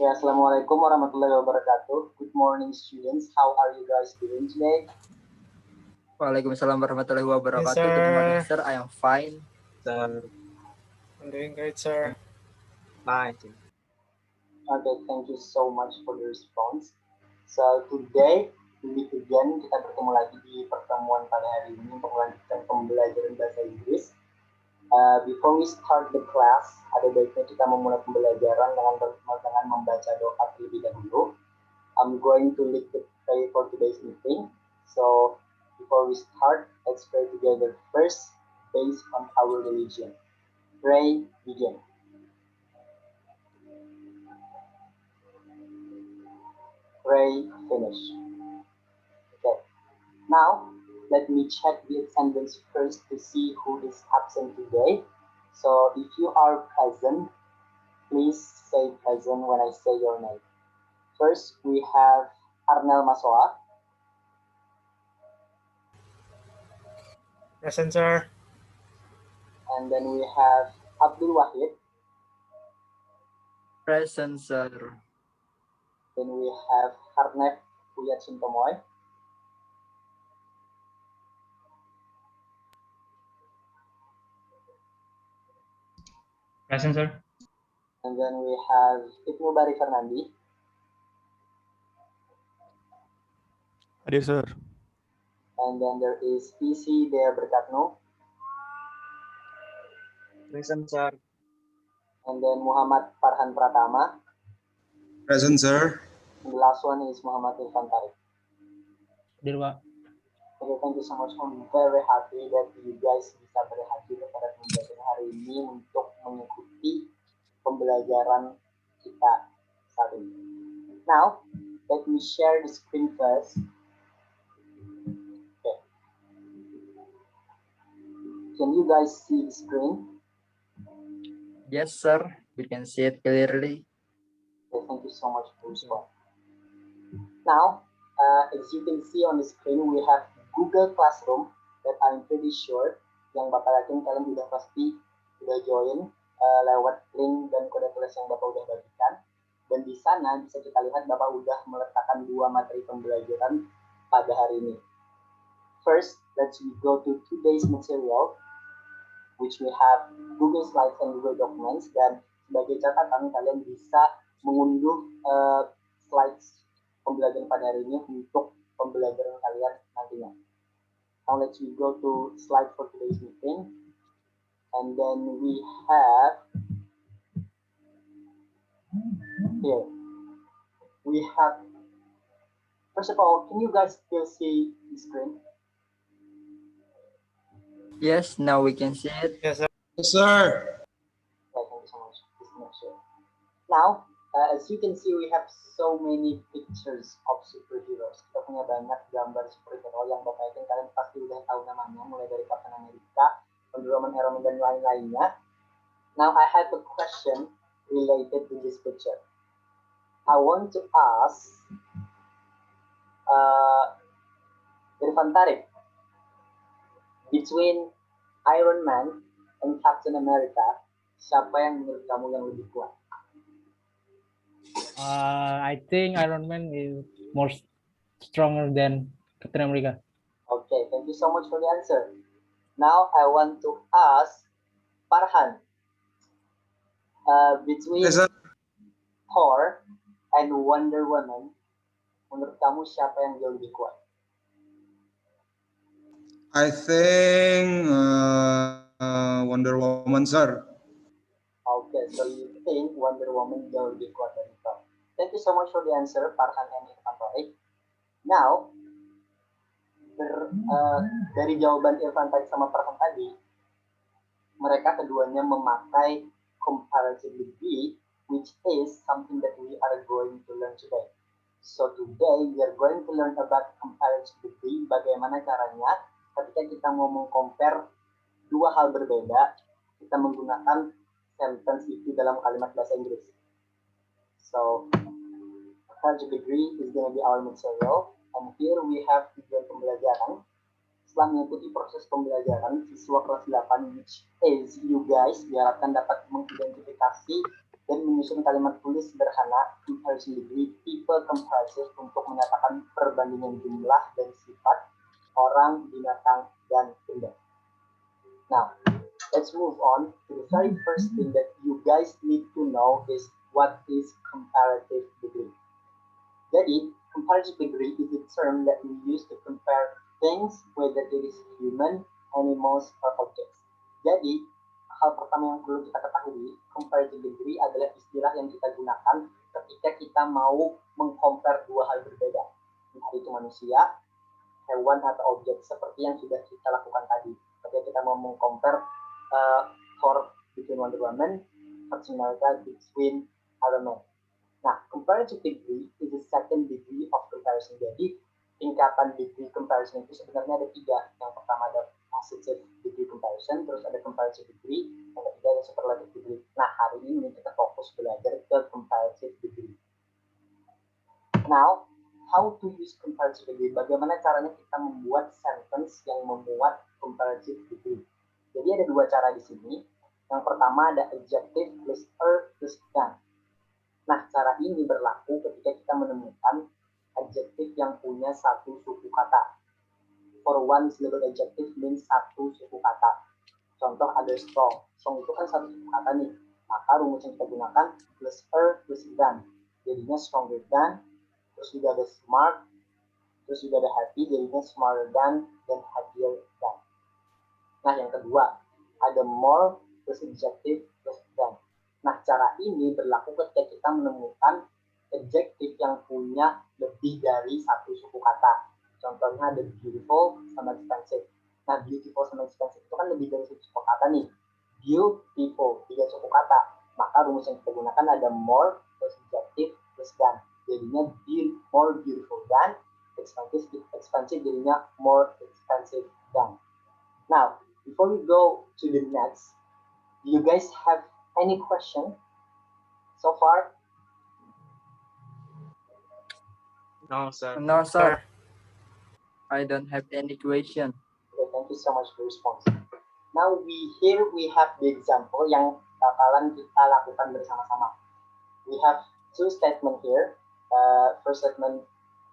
Okay, Assalamualaikum warahmatullahi wabarakatuh. Good morning, students. How are you guys doing today? Waalaikumsalam warahmatullahi wabarakatuh. Yes, Good morning, sir. sir. I am fine. Sir, I'm doing great, sir. fine. Okay, thank you so much for the response. So today, again, kita bertemu lagi di pertemuan pada hari ini untuk melanjutkan pembelajaran bahasa Inggris. Before we start the class, ada baiknya kita memulai pembelajaran dengan membaca doa terlebih dahulu. I'm going to lead the prayer for today's meeting. So before we start, let's pray together first, based on our religion. Pray, begin. Pray, finish. Okay. Now, let me check the attendance first to see who is absent today. So if you are present, please say present when I say your name. First, we have Arnel Masoa. Present, sir. And then we have Abdul Wahid. Present, sir. Then we have Harnef Uyat Sintomoy. Present, sir. And then we have Ibnu Bari Fernandi. Hadir, sir. And then there is PC Dea Berkatno. Present, sir. And then Muhammad Farhan Pratama. Present, sir. And the last one is Muhammad Irfan Tarik. Hadir, Pak. Okay, thank you so much. I'm very happy that you guys bisa berhadir pada pembelajaran hari ini untuk mengikuti pembelajaran kita saat ini. Now, let me share the screen first. Okay. Can you guys see the screen? Yes, sir. We can see it clearly. Okay, thank you so much for responding. Now, as you can see on the screen, we have Google Classroom that I'm pretty sure yang Bapak yakin kalian udah join lewat link dan kode kelas yang Bapak udah bagikan. Dan di sana bisa kita lihat Bapak udah meletakkan 2 materi pembelajaran pada hari ini. First, let's go to today's material, which we have Google Slides and Google Documents. Dan sebagai catatan, kalian bisa mengunduh slides pembelajaran pada hari ini untuk pembelajaran kalian nantinya. Now let's go to slide for today's meeting. And then we have here. We have, first of all, can you guys still see the screen? Yes, now we can see it. Yes, sir. Yes, sir. Yeah, thank you so much. Just to make sure. Now, as you can see, we have so many pictures of superheroes. Kita punya banyak gambar superhero yang Bapak yakin kalian pasti udah tahu namanya, mulai dari Captain America, Wonder Woman, Iron Man, dan lain-lainnya. Now, I have a question related to this picture. I want to ask Irfan Tarik, between Iron Man and Captain America, siapa yang menurut kamu yang lebih kuat? I think Iron Man is more stronger than Captain America. Okay, thank you so much for the answer. Now I want to ask Farhan, between Yes, sir. Thor and Wonder Woman, menurut kamu siapa yang jauh lebih kuat? I think Wonder Woman, sir. Okay, so you think Wonder Woman jauh lebih kuat dari Thor. Thank you so much for the answer, Farhan and Irfan Tarik. Now, dari jawaban Irfan Tarik sama Farhan tadi, mereka keduanya memakai comparative degree, which is something that we are going to learn today. So today we are going to learn about comparative degree, bagaimana caranya ketika kita mau meng-compare 2 hal berbeda, kita menggunakan sentence itu dalam kalimat bahasa Inggris. So, comparative degree is going to be our material, and here we have tujuan pembelajaran. Setelah mengikuti proses pembelajaran, siswa kelas 8, which is you guys, diharapkan dapat mengidentifikasi dan menyusun kalimat tulis sederhana comparison degree tipe comparative untuk menyatakan perbandingan jumlah dan sifat orang, binatang, dan benda. Now, let's move on to the very first thing that you guys need to know is what is comparative degree. Jadi, comparative degree is a term that we use to compare things, whether it is human, animals, or objects. Jadi, hal pertama yang perlu kita ketahui, comparative degree adalah istilah yang kita gunakan ketika kita mau mengcompare dua hal berbeda, entah itu manusia, hewan, atau objek, seperti yang sudah kita lakukan tadi. Ketika kita mau mengcompare Thor between Wonder Woman, Captain America between Iron Man. Nah, comparative degree is the second degree of comparison. Jadi, tingkatan degree comparison itu sebenarnya ada tiga. Yang pertama ada positive degree comparison, terus ada comparative degree, yang ketiga ada superlative degree. Nah, hari ini kita fokus belajar ke comparative degree. Now, how to use comparative degree? Bagaimana caranya kita membuat sentence yang memuat comparative degree? Jadi ada dua cara di sini. Yang pertama ada adjective plus plus than. Nah, cara ini berlaku ketika kita menemukan adjektif yang punya satu suku kata. For one syllable adjective means satu suku kata. Contoh ada strong. Strong itu kan satu suku kata nih. Maka rumus yang kita gunakan plus plus than. Jadinya stronger than. Terus juga ada smart. Terus juga ada happy. Jadinya smarter than dan happier than. Nah, yang kedua ada more plus adjective plus than. Nah, cara ini berlaku ketika kita menemukan adjektif yang punya lebih dari satu suku kata. Contohnya ada beautiful sama expensive. Nah, beautiful sama expensive itu kan lebih dari satu suku kata nih. Beautiful, 3 suku kata. Maka rumus yang kita gunakan ada more plus adjective plus than. Jadinya more beautiful than, expensive jadinya more expensive than. Now, before we go to the next, do you guys have any question so far? No, sir. No, sir. I don't have any question. Okay, thank you so much for your response. Now we have the example yang bakalan kita lakukan bersama-sama. We have two statement here. First statement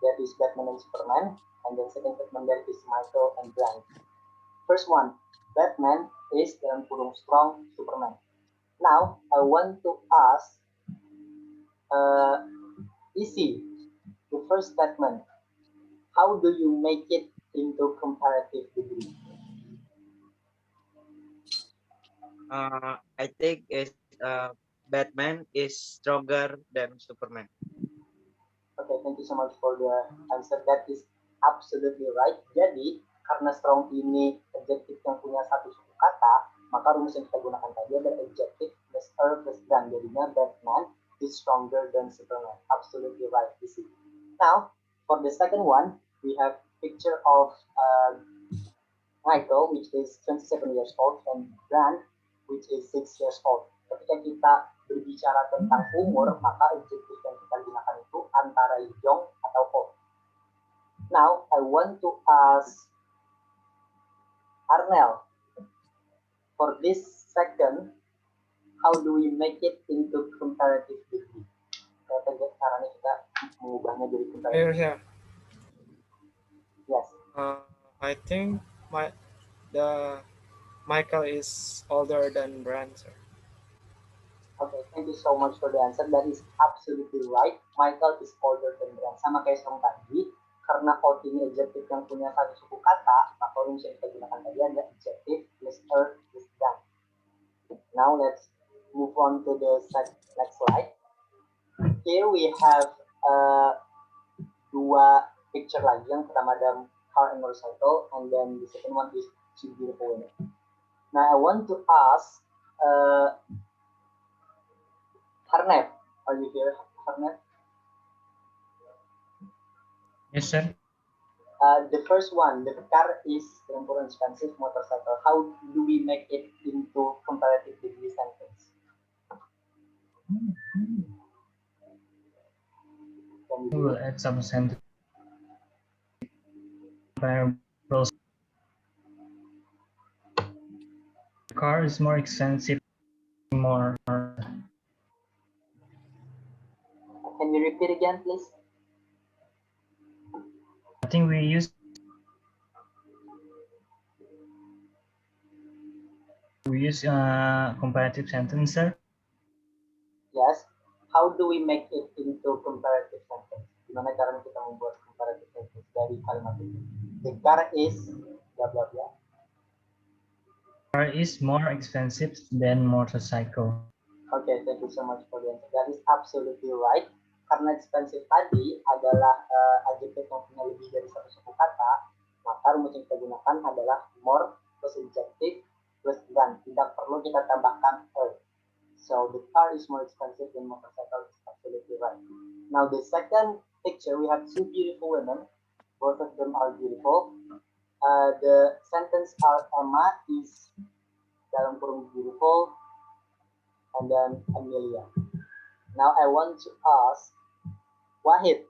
that is Batman and Superman, and then second statement that is Michael and Brian. First one, Batman is dalam kurung strong Superman. Now, I want to ask Isi, the first statement, how do you make it into comparative degree? I think is Batman is stronger than Superman. Okay, thank you so much for the answer. That is absolutely right. Jadi, karena strong ini adjektif yang punya satu suku kata, maka rumus yang kita gunakan tadi adalah adjective plus plus than. Jadinya Batman is stronger than Superman. Absolutely right. This is. Now, for the second one, we have picture of Michael, which is 27 years old, and Grant, which is 6 years old. Ketika kita berbicara tentang umur, maka adjektif yang kita gunakan itu antara young atau old. Now, I want to ask Arnel, for this second, how do we make it into comparative degree? Caranya kita mengubahnya jadi comparative. Here. Yes. I think Michael is older than Brian, sir. Okay, thank you so much for the answer. That is absolutely right. Michael is older than Brian. Sama kayak yang tadi, karena old ini adjective yang punya satu suku kata, maka rumus yang kita gunakan tadi adalah adjective plus plus than. Now let's move on to the next slide. Here we have dua picture lagi. Yang pertama ada car and motorcycle, and then the second one is two beautiful women. Now I want to ask Harnef, are you here, Harnef? Yes, sir. The first one, the car is an expensive motorcycle. How do we make it into comparative degree sentence? We will add some sentence. Car is more expensive, more repeat again, please? I think we use comparative sentence, sir. Yes. How do we make it into comparative sentence? Gimana cara kita membuat comparative sentence dari kalimat itu? The car is blah blah blah. Car is more expensive than motorcycle. Okay, thank you so much for the answer. That is absolutely right. Karena expensive tadi adalah adjective yang punya lebih dari satu suku kata, maka rumus yang kita gunakan adalah more plus adjective plus than. Tidak perlu kita tambahkan a. So the car is more expensive than motorcycle is absolutely right. Now the second picture, we have two beautiful women. Both of them are beautiful. The sentence are Emma is dalam kurung beautiful, and then Amelia. Now I want to ask Wahid,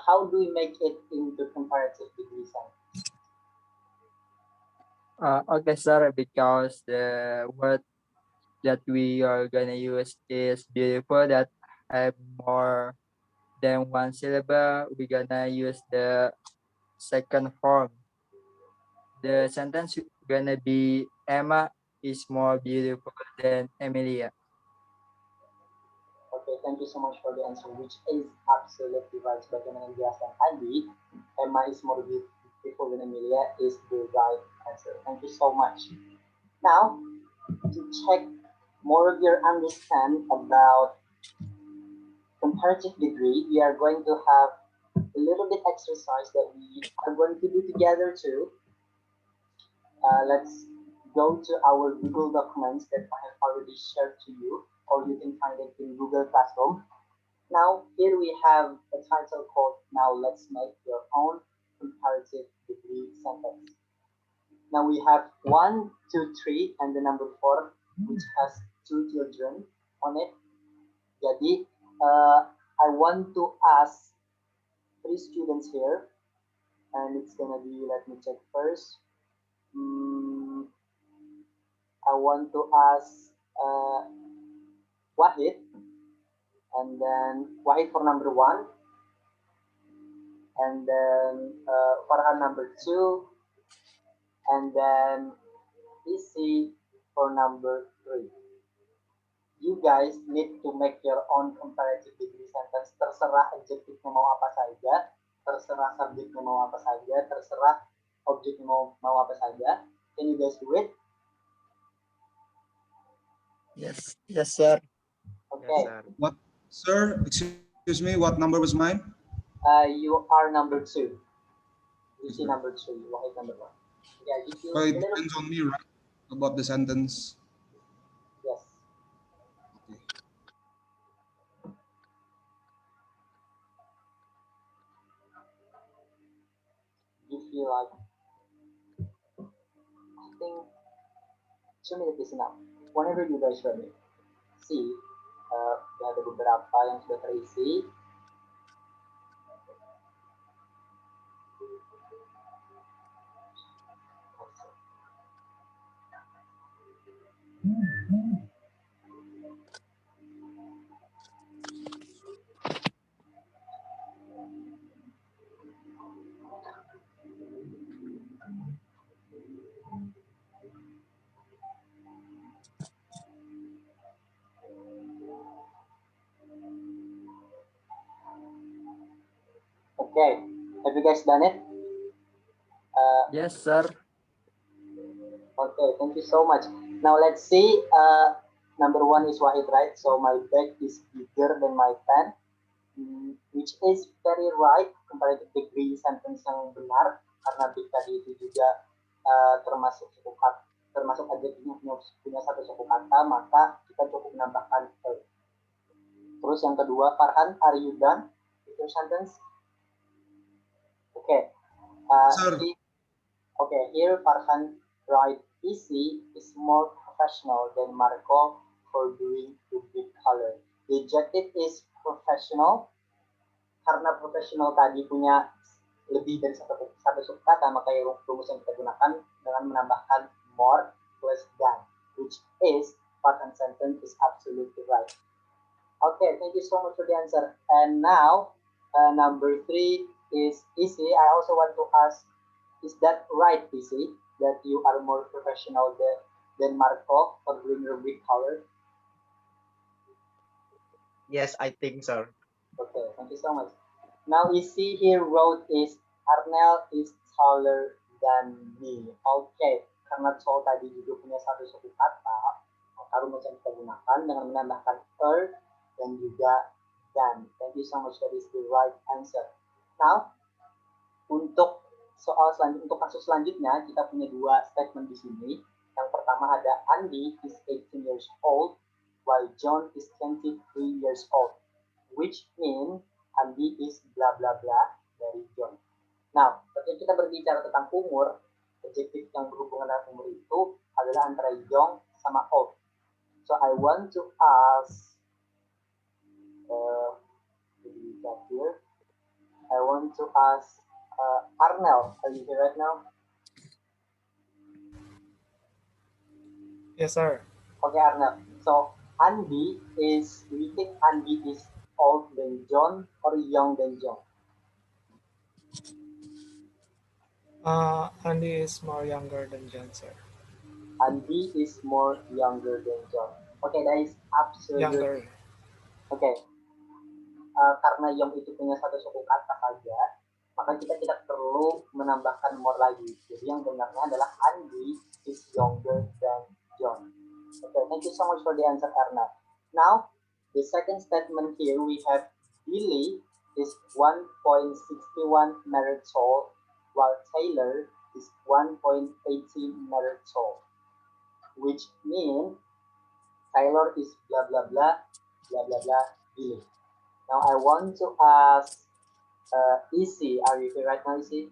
how do we make it into comparative degree sentence? Okay, sir, because the word that we are gonna use is beautiful, that have more than one syllable, we're gonna use the second form. The sentence gonna be Emma is more beautiful than Emilia. Okay, thank you so much for the answer, which is absolutely right. Sebagaimana yang dijelaskan tadi, Emma is more beautiful than Emilia is the right answer. Thank you so much. Now, to check more of your understand about comparative degree, we are going to have a little bit exercise that we are going to do together too. Let's go to our Google documents that I have already shared to you, or you can find it in Google Classroom. Now, here we have a title called Now Let's Make Your Own Comparative Degree Sentence. Now we have 1, 2, 3, and the number 4, which has 2 children on it. Jadi, I want to ask 3 students here, and it's gonna be, let me check first. I want to ask Wahid, and then Wahid for number 1, and then Farhan number 2, and then Isi for number 3. You guys need to make your own comparative degree sentence. Terserah adjektifnya mau apa saja, terserah subjeknya mau apa saja, terserah objeknya mau apa saja. Can you guys do it? Yes, yes, sir. Okay. Yes, sir. What, sir? Excuse me. What number was mine? You are number 2. You see number 2. Wahid number 1. Yeah, you feel So it a little. depends on me, right? About the sentence. Yes. Okay. You feel like, I think 2 minutes is enough. Whenever you guys ready. See, ada beberapa yang sudah terisi. Okay, have you guys done it? Yes, sir. Okay, thank you so much. Now let's see. Number 1 is Wahid, right? So my bag is bigger than my pen, which is very right. Comparative degree sentence yang benar, karena big tadi itu juga termasuk suku kata, termasuk adjektifnya punya satu suku kata, maka kita cukup menambahkan a. Terus yang kedua, Farhan, are you done with your sentence? Okay. Sir. Okay, here Farhan write Isi is more professional than Marco for doing the big color. The adjective is professional. Karena professional tadi punya lebih dari satu suku kata, maka rumus yang kita gunakan dengan menambahkan more plus than, which is Farhan sentence is absolutely right. Okay, thank you so much for the answer. And now, number three is easy. I also want to ask, is that right, easy, that you are more professional than Marco for doing rubric color? Yes, I think so. Okay, thank you so much. Now, easy here wrote is Arnel is taller than me. Okay, karena tall tadi juga punya satu suku kata, maka rumus yang kita gunakan dengan menambahkan dan juga than. Thank you so much, that is the right answer. Now, untuk untuk kasus selanjutnya kita punya dua statement di sini. Yang pertama ada Andy is 18 years old while John is 23 years old, which mean Andy is bla bla bla dari John. Nah, ketika kita berbicara tentang umur, adjektif yang berhubungan dengan umur itu adalah antara young sama old. So I want to ask here. I want to ask Arnel, are you here right now? Yes, sir. Okay, Arnel. So Andy is, do you think Andy is old than John or young than John? Andy is more younger than John, sir. Andy is more younger than John. Okay, that is absolutely Younger. Okay. Karena young itu punya satu suku kata saja, maka kita tidak perlu menambahkan more lagi. Jadi yang benarnya adalah Andy is younger than John. Okay, thank you so much for the answer, Erna. Now, the second statement here we have Billy is 1.61 meter tall, while Taylor is 1.18 meter tall, which means Taylor is blah blah blah blah blah blah Billy. Now I want to ask Isi, are you here right now, Isi?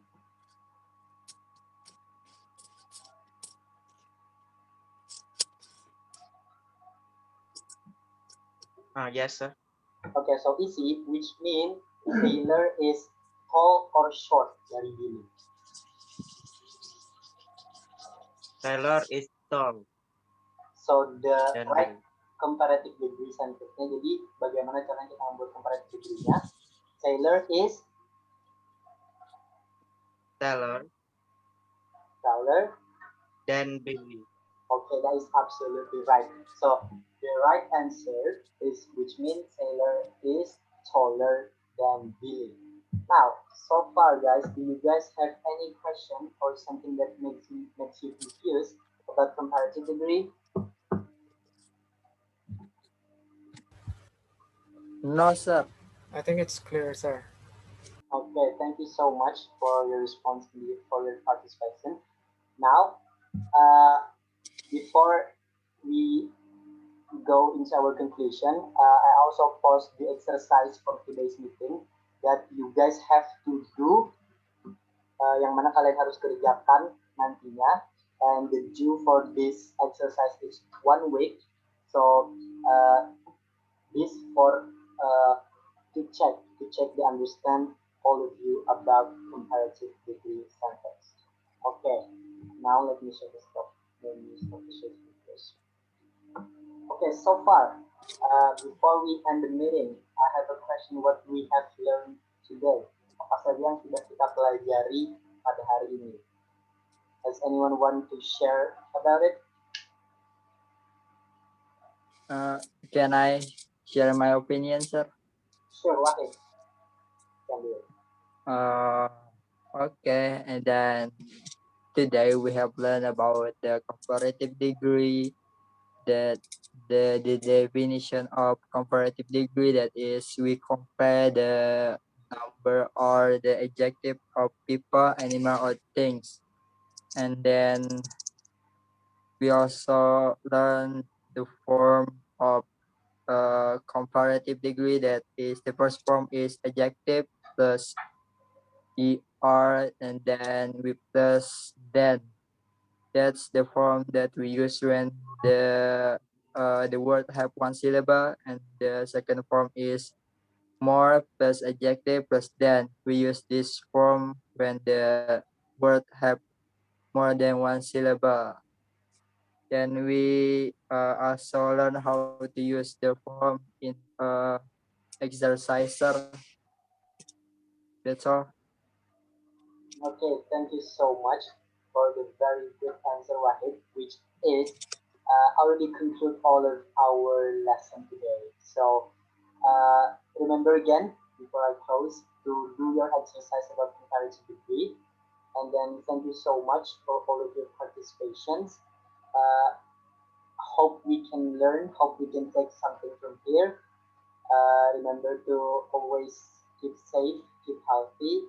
Yes, sir. Okay, so Isi, which means Taylor is tall or short dari Billy? Taylor is tall. So the Dan right comparative degree sentence-nya, jadi bagaimana caranya kita membuat comparative degree-nya? Taylor is Taylor dan Billy. Okay, that is absolutely right. So the right answer is, which means Taylor is taller than Billy. Now, so far, guys, do you guys have any question or something that makes you confused about comparative degree? No, sir. I think it's clear, sir. Okay, thank you so much for your response, for your participation. Now, before we go into our conclusion, I also post the exercise for today's meeting that you guys have to do, yang mana kalian harus kerjakan nantinya, and the due for this exercise is 1 week. So this for to check the understand all of you about comparative degree sentence. Okay, now let me share the stuff. Let me stop the share first. Okay, so far, before we end the meeting, I have a question. What we have learned today? Apa saja yang sudah kita pelajari pada hari ini? Does anyone want to share about it? Can I share my opinion, sir? Sure, Wahid. Can do it. Okay, and then today we have learned about the comparative degree, that the definition of comparative degree, that is we compare the number or the adjective of people, animal, or things. And then we also learn the form of comparative degree, that is the first form is adjective plus er, and then we plus then. That's the form that we use when the word have one syllable, and the second form is more plus adjective plus then. We use this form when the word have more than one syllable. Then we also learn how to use the form in exerciser. That's all. Okay, thank you so much for the very good answer, Wahid, which is already conclude all of our lesson today. So remember again, before I close, to do your exercise about comparative degree. And then thank you so much for all of your participations. Uh, hope we can learn, hope we can take something from here. Remember to always keep safe, keep healthy.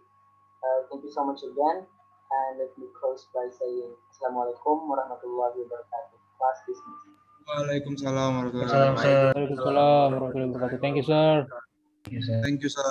Thank you so much again. And let me close by saying Assalamualaikum warahmatullahi wabarakatuh. Class dismissed. Waalaikumsalam warahmatullahi Salam, wabarakatuh. sir. Waalaikumsalam warahmatullahi wabarakatuh. Thank you, sir. Thank you, sir. Thank you, sir.